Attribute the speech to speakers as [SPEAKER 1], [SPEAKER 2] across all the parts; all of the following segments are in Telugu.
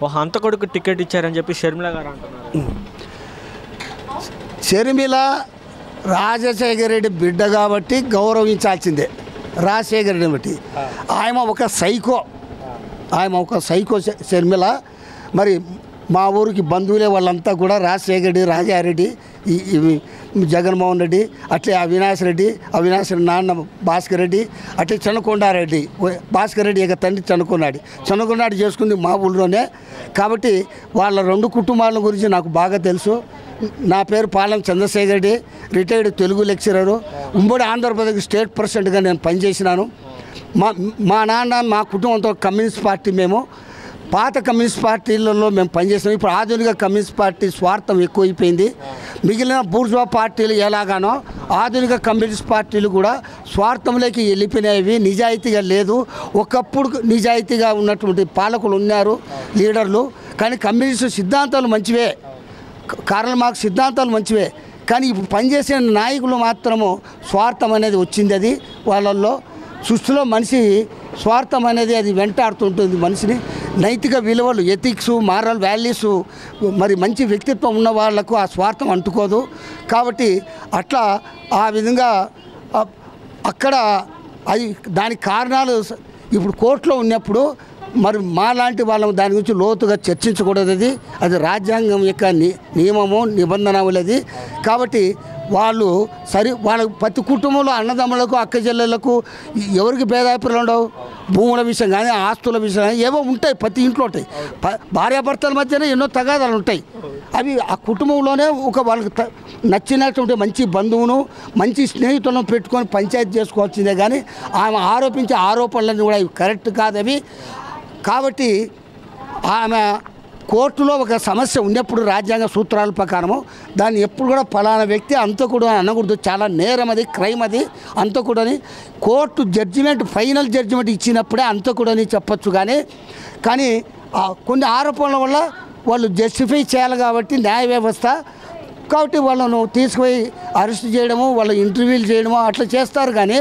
[SPEAKER 1] ఒక హంతకుడికి టికెట్ ఇచ్చారని చెప్పి షర్మిల గారు అంటున్నారు.
[SPEAKER 2] షర్మిల రాజశేఖర రెడ్డి బిడ్డ కాబట్టి గౌరవించాల్సిందే. రాజశేఖర రెడ్డిని బట్టి ఆయన ఒక సైకో షర్మిల. మరి మా ఊరికి బంధువులే వాళ్ళంతా కూడా రాజశేఖర రెడ్డి, రాజారెడ్డి, జగన్మోహన్ రెడ్డి, అట్లే అవినాష్ రెడ్డి నాన్న భాస్కర్ రెడ్డి, అట్లే చనుకొండారెడ్డి. భాస్కర్ రెడ్డి ఇక తండ్రి చనుకొండాడు చేసుకుంది మా ఊళ్ళోనే. కాబట్టి వాళ్ళ 2 కుటుంబాల గురించి నాకు బాగా తెలుసు. నా పేరు పాలెం చంద్రశేఖర్ రెడ్డి, రిటైర్డ్ తెలుగు లెక్చరరు. ఉమ్మడి ఆంధ్రప్రదేశ్ స్టేట్ ప్రెసిడెంట్గా నేను పనిచేసినాను. మా నాన్న మా కుటుంబంతో కమ్యూనిస్ట్ పార్టీ, మేము పాత కమ్యూనిస్ట్ పార్టీలలో మేము పనిచేసాం. ఇప్పుడు ఆధునిక కమ్యూనిస్ట్ పార్టీ స్వార్థం ఎక్కువైపోయింది. మిగిలిన బూర్జువా పార్టీలు ఎలాగానో ఆధునిక కమ్యూనిస్ట్ పార్టీలు కూడా స్వార్థంలోకి వెళ్ళిపోయినవి. నిజాయితీగా లేదు. ఒకప్పుడు నిజాయితీగా ఉన్నటువంటి పాలకులు ఉన్నారు, లీడర్లు. కానీ కమ్యూనిస్టు సిద్ధాంతాలు మంచివే, కార్ల్ మార్క్స్ సిద్ధాంతాలు మంచివే. కానీ ఇప్పుడు పనిచేసే నాయకులు మాత్రము స్వార్థం అనేది వచ్చింది. అది వాళ్ళల్లో సృష్టిలో మనిషి స్వార్థం అనేది అది వెంటాడుతుంటుంది మనిషిని. నైతిక విలువలు, ఎథిక్స్, మారల్ వాల్యూస్, మరి మంచి వ్యక్తిత్వం ఉన్న వాళ్లకు ఆ స్వార్థం అంటుకోదు. కాబట్టి అట్లా ఆ విధంగా అక్కడ అది దానికి కారణాలు ఇప్పుడు కోర్టులో ఉన్నప్పుడు మరి మాలాంటి వాళ్ళము దాని గురించి లోతుగా చర్చించకూడదు. అది రాజ్యాంగం యొక్క నియమము, నిబంధనలది. కాబట్టి వాళ్ళు వాళ్ళ ప్రతి కుటుంబంలో అన్నదమ్ములకు, అక్క చెల్లెళ్లకు ఎవరికి భేదాభిప్రాయాలు ఉండవు. భూముల విషయం కానీ, ఆస్తుల విషయం కానీ ఏవో ఉంటాయి, ప్రతి ఇంట్లో ఉంటాయి. భార్యాభర్తల మధ్యనే ఎన్నో తగాదాలు ఉంటాయి. అవి ఆ కుటుంబంలోనే వాళ్ళకి నచ్చినటువంటి మంచి బంధువును, మంచి స్నేహితులను పెట్టుకొని పంచాయతీ చేసుకోవాల్సిందే. కానీ ఆమె ఆరోపించే ఆరోపణలన్నీ కూడా కరెక్ట్ కాదు అవి. కాబట్టి ఆమె కోర్టులో ఒక సమస్య ఉన్నప్పుడు రాజ్యాంగ సూత్రాల ప్రకారము దాన్ని ఎప్పుడు కూడా ఫలానా వ్యక్తి అంతకుడు అని అనకూడదు. చాలా నేరం, అది క్రైమ్, అది అంతకుడని కోర్టు జడ్జిమెంట్, ఫైనల్ జడ్జిమెంట్ ఇచ్చినప్పుడే అంతకుడని చెప్పచ్చు. కానీ కొన్ని ఆరోపణల వల్ల వాళ్ళు జస్టిఫై చేయాలి కాబట్టి న్యాయ వ్యవస్థ, కాబట్టి వాళ్ళను తీసుకుపోయి అరెస్ట్ చేయడము, వాళ్ళ ఇంటర్వ్యూలు చేయడము అట్లా చేస్తారు. కానీ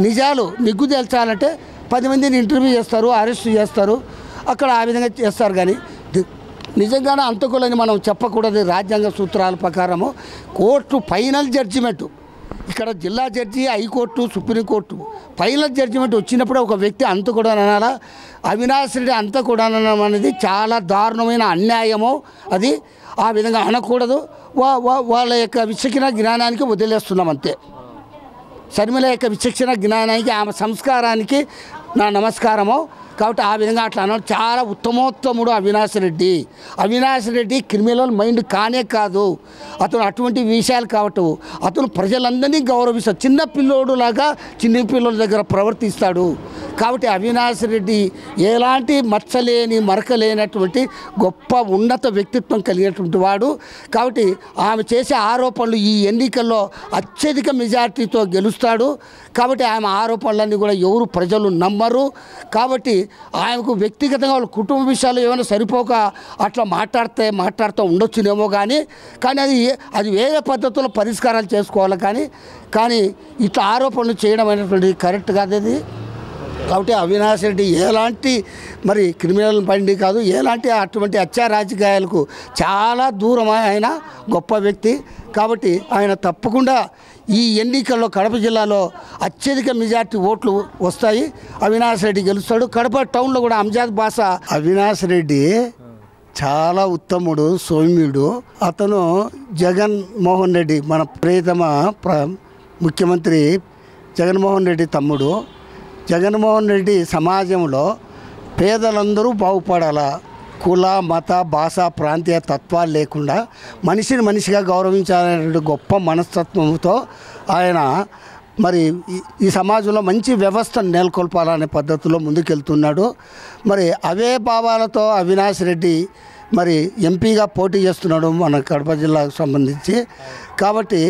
[SPEAKER 2] నిజాలు నిగ్గు తేల్చాలంటే 10 మందిని ఇంటర్వ్యూ చేస్తారు, అరెస్ట్ చేస్తారు, అక్కడ ఆ విధంగా చేస్తారు. కానీ నిజంగానే అంతకులని మనం చెప్పకూడదు. రాజ్యాంగ సూత్రాల ప్రకారము కోర్టు ఫైనల్ జడ్జిమెంట్, ఇక్కడ జిల్లా judge, high court, supreme court final judgement వచ్చినప్పుడు ఒక వ్యక్తి అంతకుడు అని అనాలా. అవినాష్ రెడ్డి అంతకుడు అనడం అనేది చాలా దారుణమైన అన్యాయము. అది ఆ విధంగా అనకూడదు. వాళ్ళ యొక్క విచక్షణ జ్ఞానానికి వదిలేస్తున్నాం అంతే. షర్మిల యొక్క విచక్షణ జ్ఞానానికి, ఆమె సంస్కారానికి నా నమస్కారము. కాబట్టి ఆ విధంగా అట్లా అన్నాడు. చాలా ఉత్తమోత్తముడు అవినాష్ రెడ్డి క్రిమినల్ మైండ్ కానే కాదు. అతను అటువంటి విషయాలు కాబట్టి అతను ప్రజలందరినీ గౌరవిస్తాడు. చిన్న పిల్లోడులాగా చిన్న పిల్లల దగ్గర ప్రవర్తిస్తాడు. కాబట్టి అవినాష్ రెడ్డి ఎలాంటి మరకలేనటువంటి గొప్ప ఉన్నత వ్యక్తిత్వం కలిగినటువంటి వాడు. కాబట్టి ఆమె చేసే ఆరోపణలు ఈ ఎన్నికల్లో అత్యధిక మెజార్టీతో గెలుస్తాడు. కాబట్టి ఆమె ఆరోపణలన్నీ కూడా ఎవరు ప్రజలు నమ్మరు. కాబట్టి ఆయనకు వ్యక్తిగతంగా వాళ్ళ కుటుంబ విషయాలు ఏమైనా సరిపోక అట్లా మాట్లాడుతూ ఉండొచ్చునేమో. కానీ అది వేరే పద్ధతుల్లో పరిష్కారాలు చేసుకోవాలి. కానీ ఇట్లా ఆరోపణలు చేయడం అనేటువంటిది కరెక్ట్ కాదు అది. కాబట్టి అవినాష్ రెడ్డి ఎలాంటి మరి క్రిమినల్ బండి కాదు, ఎలాంటి అటువంటి హత్యా రాజకీయాలకు చాలా దూరం ఆయన గొప్ప వ్యక్తి. కాబట్టి ఆయన తప్పకుండా ఈ ఎన్నికల్లో కడప జిల్లాలో అత్యధిక మెజార్టీ ఓట్లు వస్తాయి. అవినాష్ రెడ్డి గెలుస్తాడు. కడప టౌన్లో కూడా అంజాద్ బాషా. అవినాష్ రెడ్డి చాలా ఉత్తముడు, సౌమ్యుడు. అతను జగన్మోహన్ రెడ్డి, మన ప్రియతమ ముఖ్యమంత్రి జగన్మోహన్ రెడ్డి తమ్ముడు. జగన్మోహన్ రెడ్డి సమాజంలో పేదలందరూ బాగుపడాలా, కుల, మత, భాష, ప్రాంతీయ తత్వాలు లేకుండా మనిషిని మనిషిగా గౌరవించాలనే గొప్ప మనస్తత్వంతో ఆయన మరి ఈ సమాజంలో మంచి వ్యవస్థను నెలకొల్పాలనే పద్ధతిలో ముందుకెళ్తున్నాడు. మరి అవే భావాలతో అవినాష్ రెడ్డి మరి ఎంపీగా పోటీ చేస్తున్నాడు మన కడప జిల్లాకు సంబంధించి. కాబట్టి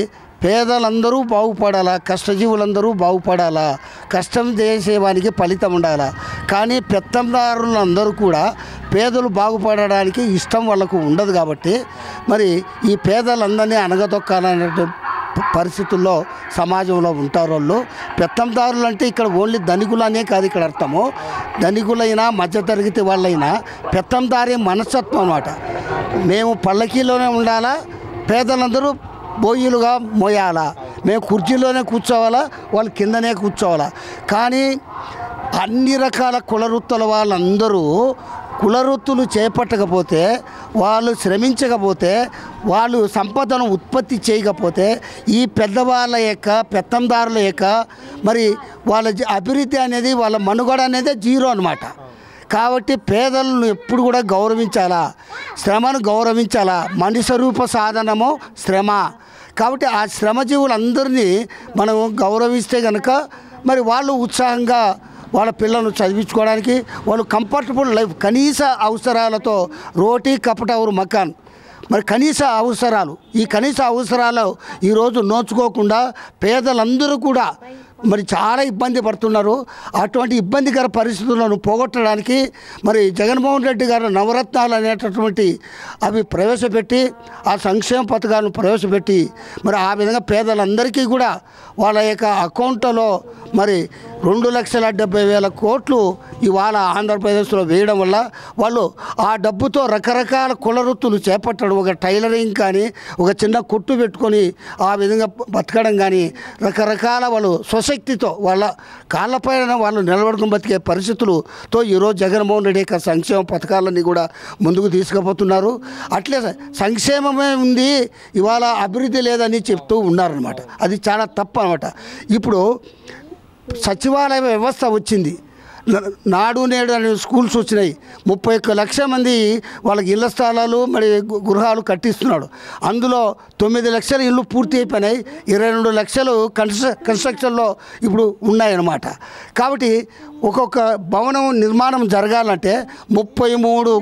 [SPEAKER 2] పేదలందరూ బాగుపడాలా, కష్టజీవులందరూ బాగుపడాలా, కష్టం చేసేవానికి ఫలితం ఉండాలా. కానీ పెత్తందారులందరూ కూడా పేదలు బాగుపడడానికి ఇష్టం వాళ్ళకు ఉండదు. కాబట్టి మరి ఈ పేదలందరినీ అణగదొక్కాలనే పరిస్థితుల్లో సమాజంలో ఉంటారు వాళ్ళు. పెత్తందారులు అంటే ఇక్కడ ఓన్లీ ధనికులు అనే కాదు ఇక్కడ అర్థము. ధనికులైనా మధ్యతరగతి వాళ్ళైనా పెత్తందారి మనస్తత్వం అన్నమాట. మేము పల్లకీలోనే ఉండాలా, పేదలందరూ బోయిలుగా మోయాలా, మేము కుర్చీలోనే కూర్చోవాలా, వాళ్ళు కిందనే కూర్చోవాలా. కానీ అన్ని రకాల కులవృత్తుల వాళ్ళందరూ కులవృత్తులు చేపట్టకపోతే, వాళ్ళు శ్రమించకపోతే, వాళ్ళు సంపదను ఉత్పత్తి చేయకపోతే ఈ పెద్దవాళ్ళ యొక్క పెత్తందారుల యొక్క మరి వాళ్ళ అభివృద్ధి అనేది, వాళ్ళ మనుగడ అనేది జీరో అన్నమాట. కాబట్టి పేదలను ఎప్పుడు కూడా గౌరవించాలా, శ్రమను గౌరవించాలా. మనిషి రూప సాధనము శ్రమ. కాబట్టి ఆ శ్రమజీవులందరినీ మనం గౌరవిస్తే కనుక మరి వాళ్ళు ఉత్సాహంగా వాళ్ళ పిల్లలను చదివించుకోవడానికి, వాళ్ళు కంఫర్టబుల్ లైఫ్, కనీస అవసరాలతో రోటీ కపట ఔర్ మకాన్, మరి కనీస అవసరాలు, ఈ కనీస అవసరాలు ఈరోజు నోచుకోకుండా పేదలందరూ కూడా మరి చాలా ఇబ్బంది పడుతున్నారు. అటువంటి ఇబ్బందికర పరిస్థితులను పోగొట్టడానికి మరి జగన్మోహన్ రెడ్డి గారు నవరత్నాలు అనేటటువంటి అవి ప్రవేశపెట్టి, ఆ సంక్షేమ పథకాలను ప్రవేశపెట్టి మరి ఆ విధంగా పేదలందరికీ కూడా వాళ్ళ యొక్క అకౌంట్లో మరి 2,70,000 కోట్లు ఇవాళ ఆంధ్రప్రదేశ్లో వేయడం వల్ల వాళ్ళు ఆ డబ్బుతో రకరకాల కులవృత్తులు చేపట్టడం, ఒక టైలరింగ్ కానీ, ఒక చిన్న కొట్టు పెట్టుకొని ఆ విధంగా బతకడం కానీ, రకరకాల వాళ్ళు స్వశక్తితో వాళ్ళ కాళ్ళపైన వాళ్ళు నిలబడుకుని బతికే పరిస్థితులతో ఈరోజు జగన్మోహన్ రెడ్డి యొక్క సంక్షేమ పథకాలన్నీ కూడా ముందుకు తీసుకుపోతున్నారు. అట్లే సంక్షేమమే ఉంది, ఇవాళ అభివృద్ధి లేదని చెప్తూ ఉన్నారనమాట. అది చాలా తప్పు అనమాట. ఇప్పుడు సచివాలయ వ్యవస్థ వచ్చింది, నాడు నేడు అనే స్కూల్స్ వచ్చినాయి. 31 లక్షల మంది వాళ్ళకి ఇళ్ల స్థలాలు మరి గృహాలు కట్టిస్తున్నాడు. అందులో 9 లక్షల ఇళ్ళు పూర్తి అయిపోయినాయి, 22 లక్షలు కన్స్ట్రక్షన్లో ఇప్పుడు ఉన్నాయన్నమాట. కాబట్టి ఒక్కొక్క భవనం నిర్మాణం జరగాలంటే 33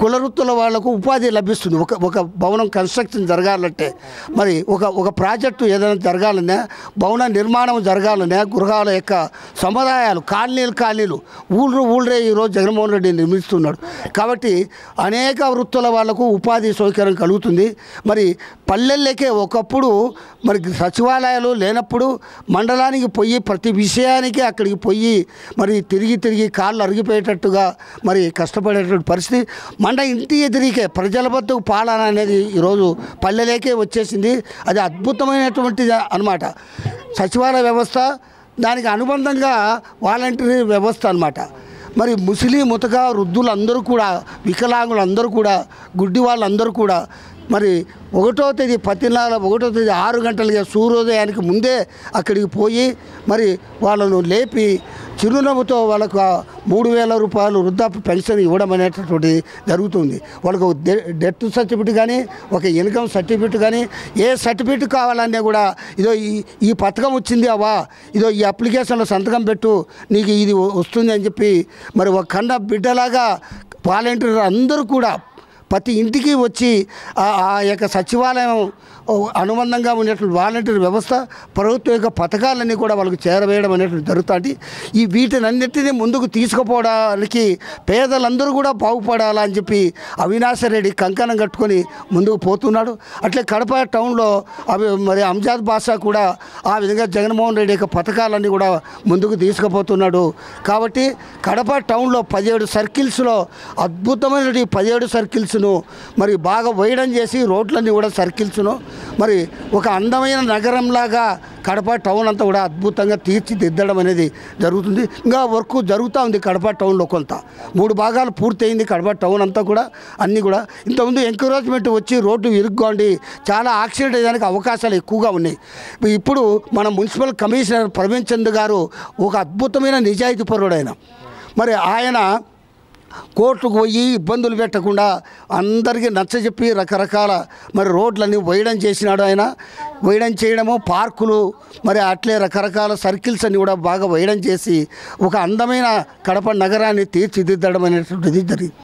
[SPEAKER 2] కులవృత్తుల వాళ్లకు ఉపాధి లభిస్తుంది. ఒక భవనం కన్స్ట్రక్షన్ జరగాలంటే, మరి ఒక ప్రాజెక్టు ఏదైనా జరగాలన్నా, భవన నిర్మాణం జరగాలన్నా, గృహాల యొక్క సముదాయాలు, కాలనీలు ఊళ్ళే ఈరోజు జగన్మోహన్ రెడ్డి నిర్మిస్తున్నాడు. కాబట్టి అనేక వృత్తుల వాళ్లకు ఉపాధి సౌకర్యం కలుగుతుంది. మరి పల్లెల్లోకే ఒకప్పుడు మరి సచివాలయాలు లేనప్పుడు మండలానికి పోయి ప్రతి విషయానికి అక్కడికి పోయి మరి తిరిగి కాళ్ళు అరిగిపోయేటట్టుగా మరి కష్టపడేటువంటి పరిస్థితి. ఇంటి ఎదిరికే ప్రజల బతుకు పాలన అనేది ఈరోజు పల్లెలేకే వచ్చేసింది. అది అద్భుతమైనటువంటిది అన్నమాట. సచివాలయ వ్యవస్థ, దానికి అనుబంధంగా వాలంటీర్ వ్యవస్థ అన్నమాట. మరి ముసలి ముతక వృద్ధులందరూ కూడా, వికలాంగులందరూ కూడా, గుడ్డి వాళ్ళందరూ కూడా మరి 1వ తేదీ ప్రతి నెల 1వ తేదీ 6 గంటలుగా సూర్యోదయానికి ముందే అక్కడికి పోయి మరి వాళ్ళను లేపి చిరునవ్వుతో వాళ్ళకు 3,000 రూపాయలు వృద్ధాప్య పెన్షన్ ఇవ్వడం అనేటటువంటిది జరుగుతుంది. వాళ్ళకు డెత్ సర్టిఫికేట్ కానీ, ఒక ఇన్కమ్ సర్టిఫికేట్ కానీ, ఏ సర్టిఫికేట్ కావాలన్నా కూడా ఇదో ఈ పథకం వచ్చింది అవ్వా, ఇదో ఈ అప్లికేషన్లో సంతకం పెట్టు, నీకు ఇది వస్తుంది అని చెప్పి మరి ఒక కన్న బిడ్డలాగా వాలంటీర్ అందరూ కూడా ప్రతి ఇంటికి వచ్చి ఆ యొక్క సచివాలయం అనుబంధంగా ఉండేటువంటి వాలంటీర్ వ్యవస్థ, ప్రభుత్వం యొక్క పథకాలన్నీ కూడా వాళ్ళకు చేరవేయడం అనేటువంటి జరుగుతుంది. ఈ వీటినన్నింటినీ ముందుకు తీసుకుపోవడానికి పేదలందరూ కూడా బాగుపడాలని చెప్పి అవినాష్ రెడ్డి కంకణం కట్టుకొని ముందుకు పోతున్నాడు. అట్లే కడప టౌన్లో మరి అంజాద్ బాషా కూడా ఆ విధంగా జగన్మోహన్ రెడ్డి యొక్క పథకాలన్నీ కూడా ముందుకు తీసుకుపోతున్నాడు. కాబట్టి కడప టౌన్లో 17 సర్కిల్స్లో అద్భుతమైన 17 సర్కిల్స్ను మరి బాగా వైడన్ చేసి రోడ్లన్నీ కూడా సర్కిల్స్ను మరి ఒక అందమైన నగరంలాగా కడప టౌన్ అంతా కూడా అద్భుతంగా తీర్చిదిద్దడం అనేది జరుగుతుంది. ఇంకా వర్క్ జరుగుతూ ఉంది కడప టౌన్లో. కొంత 3 భాగాలు పూర్తయింది కడప టౌన్ అంతా కూడా. అన్నీ కూడా ఇంతకుముందు ఎంకరేజ్మెంట్ వచ్చి రోడ్డు ఇరుక్కోండి, చాలా యాక్సిడెంట్ అయ్యేదానికి అవకాశాలు ఎక్కువగా ఉన్నాయి. ఇప్పుడు మన మున్సిపల్ కమిషనర్ ప్రవీణ్ చంద్ గారు ఒక అద్భుతమైన నిజాయితీ పరుడు ఆయన. మరి ఆయన కోర్టుకు పోయి ఇబ్బందులు పెట్టకుండా అందరికీ నచ్చజెప్పి రకరకాల మరి రోడ్లన్నీ వైడన్ చేసినాడు ఆయన. వైడన్ చేయడము, పార్కులు, మరి అట్లే రకరకాల సర్కిల్స్ అన్నీ కూడా బాగా వైడన్ చేసి ఒక అందమైన కడప నగరాన్ని తీర్చిదిద్దడం అనేటువంటిది జరిగింది.